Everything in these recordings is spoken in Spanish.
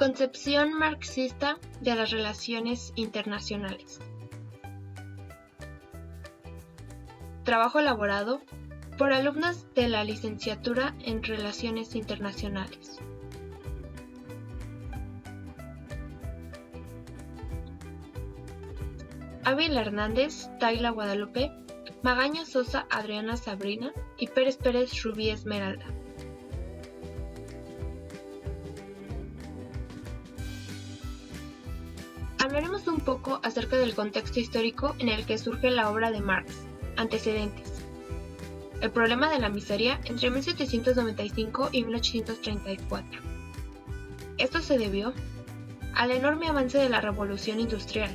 Concepción marxista de las relaciones internacionales. Trabajo elaborado por alumnos de la licenciatura en Relaciones Internacionales. Ávila Hernández, Tayla Guadalupe, Magaña Sosa Adriana Sabrina y Pérez Pérez Rubí Esmeralda. Hablaremos un poco acerca del contexto histórico en el que surge la obra de Marx. Antecedentes. El problema de la miseria entre 1795 y 1834. Esto se debió al enorme avance de la revolución industrial,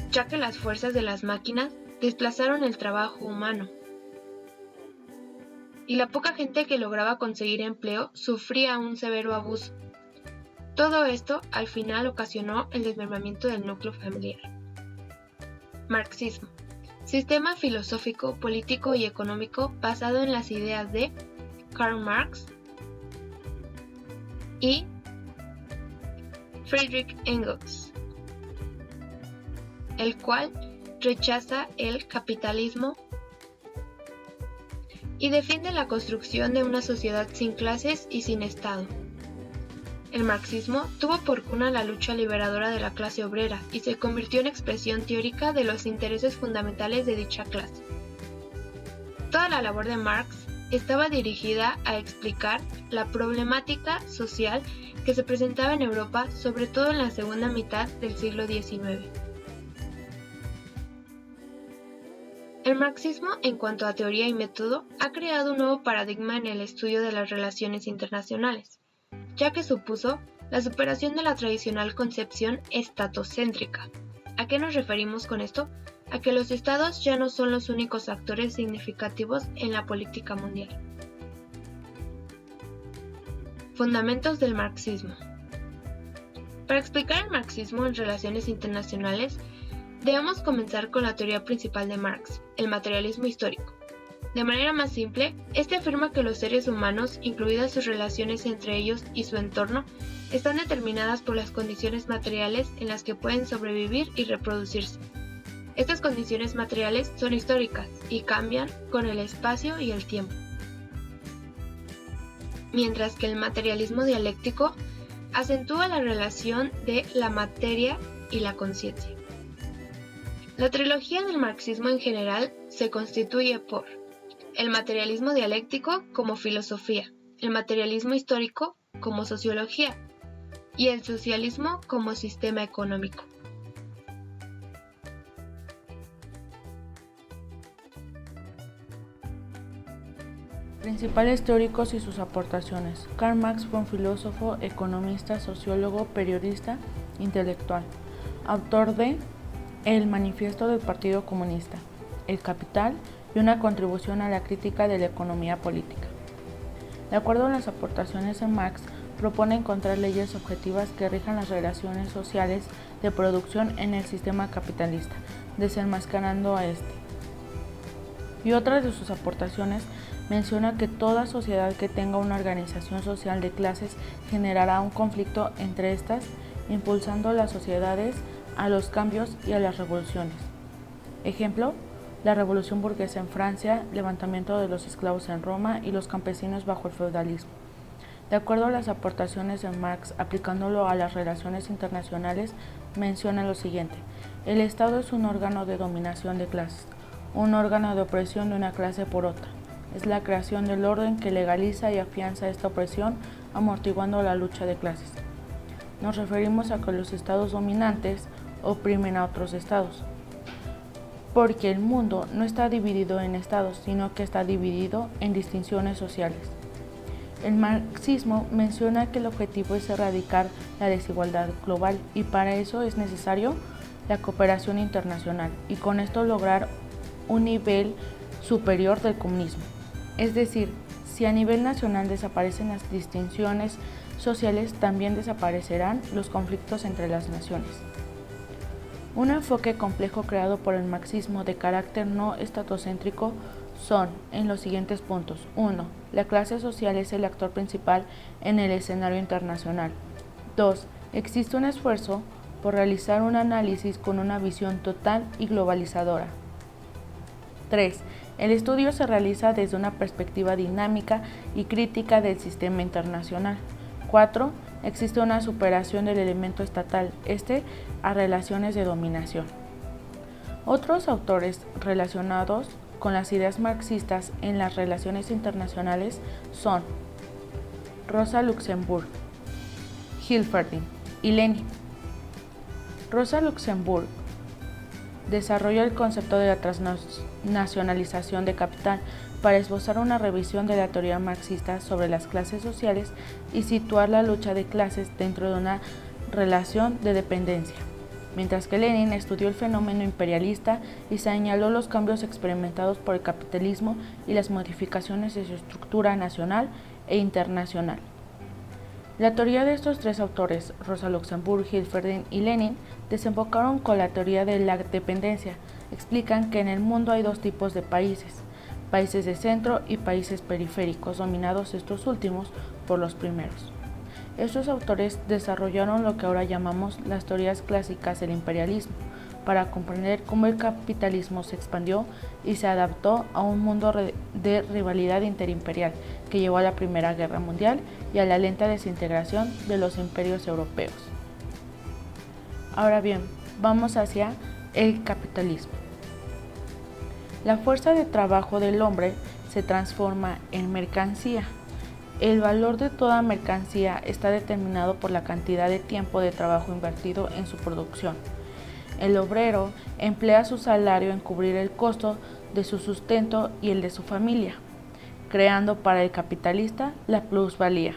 ya que las fuerzas de las máquinas desplazaron el trabajo humano, y la poca gente que lograba conseguir empleo sufría un severo abuso. Todo esto al final ocasionó el desmembramiento del núcleo familiar. Marxismo. Sistema filosófico, político y económico basado en las ideas de Karl Marx y Friedrich Engels, el cual rechaza el capitalismo y defiende la construcción de una sociedad sin clases y sin Estado. El marxismo tuvo por cuna la lucha liberadora de la clase obrera y se convirtió en expresión teórica de los intereses fundamentales de dicha clase. Toda la labor de Marx estaba dirigida a explicar la problemática social que se presentaba en Europa, sobre todo en la segunda mitad del siglo XIX. El marxismo, en cuanto a teoría y método, ha creado un nuevo paradigma en el estudio de las relaciones internacionales, ya que supuso la superación de la tradicional concepción estatocéntrica. ¿A qué nos referimos con esto? A que los estados ya no son los únicos actores significativos en la política mundial. Fundamentos del marxismo. Para explicar el marxismo en relaciones internacionales, debemos comenzar con la teoría principal de Marx, el materialismo histórico. De manera más simple, este afirma que los seres humanos, incluidas sus relaciones entre ellos y su entorno, están determinadas por las condiciones materiales en las que pueden sobrevivir y reproducirse. Estas condiciones materiales son históricas y cambian con el espacio y el tiempo. Mientras que el materialismo dialéctico acentúa la relación de la materia y la conciencia. La trilogía del marxismo en general se constituye por el materialismo dialéctico como filosofía, el materialismo histórico como sociología y el socialismo como sistema económico. Principales teóricos y sus aportaciones. Karl Marx fue un filósofo, economista, sociólogo, periodista, intelectual, autor de El Manifiesto del Partido Comunista, El Capital y una contribución a la crítica de la economía política. De acuerdo a las aportaciones de Marx, propone encontrar leyes objetivas que rijan las relaciones sociales de producción en el sistema capitalista, desenmascarando a este. Y otra de sus aportaciones menciona que toda sociedad que tenga una organización social de clases generará un conflicto entre estas, impulsando las sociedades a los cambios y a las revoluciones. Ejemplo, la revolución burguesa en Francia, levantamiento de los esclavos en Roma y los campesinos bajo el feudalismo. De acuerdo a las aportaciones de Marx, aplicándolo a las relaciones internacionales, menciona lo siguiente: el Estado es un órgano de dominación de clases, un órgano de opresión de una clase por otra. Es la creación del orden que legaliza y afianza esta opresión, amortiguando la lucha de clases. Nos referimos a que los estados dominantes oprimen a otros estados, porque el mundo no está dividido en estados, sino que está dividido en distinciones sociales. El marxismo menciona que el objetivo es erradicar la desigualdad global y para eso es necesario la cooperación internacional y con esto lograr un nivel superior del comunismo. Es decir, si a nivel nacional desaparecen las distinciones sociales, también desaparecerán los conflictos entre las naciones. Un enfoque complejo creado por el marxismo de carácter no estatocéntrico son en los siguientes puntos. 1. La clase social es el actor principal en el escenario internacional. 2. Existe un esfuerzo por realizar un análisis con una visión total y globalizadora. 3. El estudio se realiza desde una perspectiva dinámica y crítica del sistema internacional. 4. Existe una superación del elemento estatal, a relaciones de dominación. Otros autores relacionados con las ideas marxistas en las relaciones internacionales son Rosa Luxemburg, Hilferding y Lenin. Rosa Luxemburg desarrolló el concepto de la transnacionalización de capital para esbozar una revisión de la teoría marxista sobre las clases sociales y situar la lucha de clases dentro de una relación de dependencia, mientras que Lenin estudió el fenómeno imperialista y señaló los cambios experimentados por el capitalismo y las modificaciones de su estructura nacional e internacional. La teoría de estos tres autores, Rosa Luxemburg, Hilferding y Lenin, desembocaron con la teoría de la dependencia. Explican que en el mundo hay dos tipos de países de centro y países periféricos, dominados estos últimos por los primeros. Estos autores desarrollaron lo que ahora llamamos las teorías clásicas del imperialismo, para comprender cómo el capitalismo se expandió y se adaptó a un mundo de rivalidad interimperial que llevó a la Primera Guerra Mundial y a la lenta desintegración de los imperios europeos. Ahora bien, vamos hacia el capitalismo. La fuerza de trabajo del hombre se transforma en mercancía. El valor de toda mercancía está determinado por la cantidad de tiempo de trabajo invertido en su producción. El obrero emplea su salario en cubrir el costo de su sustento y el de su familia, creando para el capitalista la plusvalía.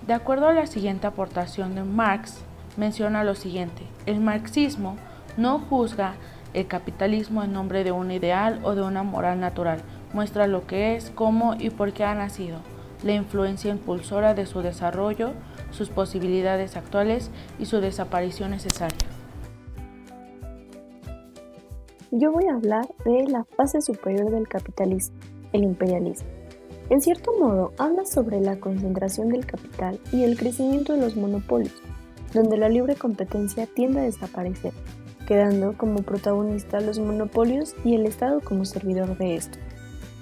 De acuerdo a la siguiente aportación de Marx, menciona lo siguiente: el marxismo no juzga el capitalismo en nombre de un ideal o de una moral natural, muestra lo que es, cómo y por qué ha nacido, la influencia impulsora de su desarrollo, sus posibilidades actuales y su desaparición necesaria. Yo voy a hablar de la fase superior del capitalismo, el imperialismo. En cierto modo, habla sobre la concentración del capital y el crecimiento de los monopolios, donde la libre competencia tiende a desaparecer, quedando como protagonistas los monopolios y el Estado como servidor de estos,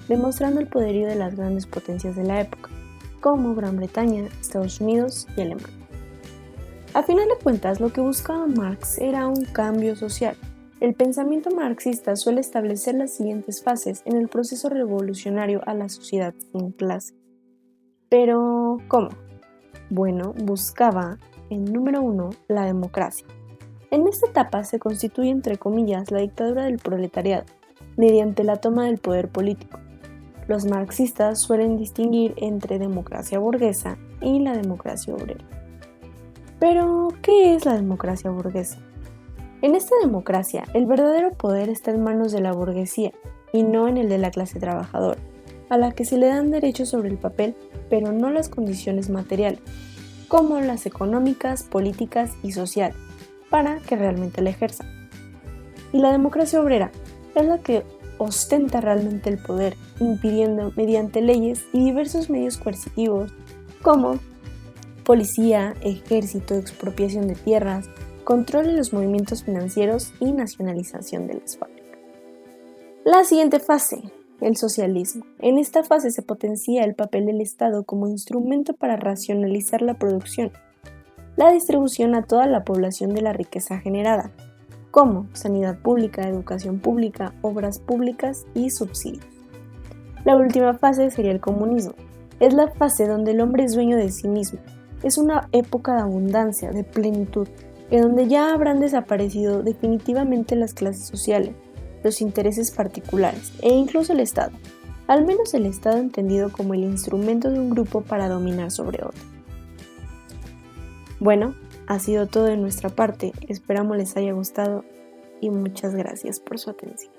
demostrando el poderío de las grandes potencias de la época, como Gran Bretaña, Estados Unidos y Alemania. A final de cuentas, lo que buscaba Marx era un cambio social. El pensamiento marxista suele establecer las siguientes fases en el proceso revolucionario a la sociedad sin clase. Pero, ¿cómo? Bueno, buscaba, en número 1, la democracia. En esta etapa se constituye, entre comillas, la dictadura del proletariado, mediante la toma del poder político. Los marxistas suelen distinguir entre democracia burguesa y la democracia obrera. Pero, ¿qué es la democracia burguesa? En esta democracia, el verdadero poder está en manos de la burguesía y no en el de la clase trabajadora, a la que se le dan derechos sobre el papel, pero no las condiciones materiales, como las económicas, políticas y sociales, para que realmente la ejerzan. Y la democracia obrera es la que ostenta realmente el poder, impidiendo mediante leyes y diversos medios coercitivos, como policía, ejército, expropiación de tierras, control de los movimientos financieros y nacionalización de las fábricas. La siguiente fase, el socialismo. En esta fase se potencia el papel del Estado como instrumento para racionalizar la producción, la distribución a toda la población de la riqueza generada, como sanidad pública, educación pública, obras públicas y subsidios. La última fase sería el comunismo. Es la fase donde el hombre es dueño de sí mismo. Es una época de abundancia, de plenitud, en donde ya habrán desaparecido definitivamente las clases sociales, los intereses particulares e incluso el Estado, al menos el Estado entendido como el instrumento de un grupo para dominar sobre otro. Bueno, ha sido todo de nuestra parte, esperamos les haya gustado y muchas gracias por su atención.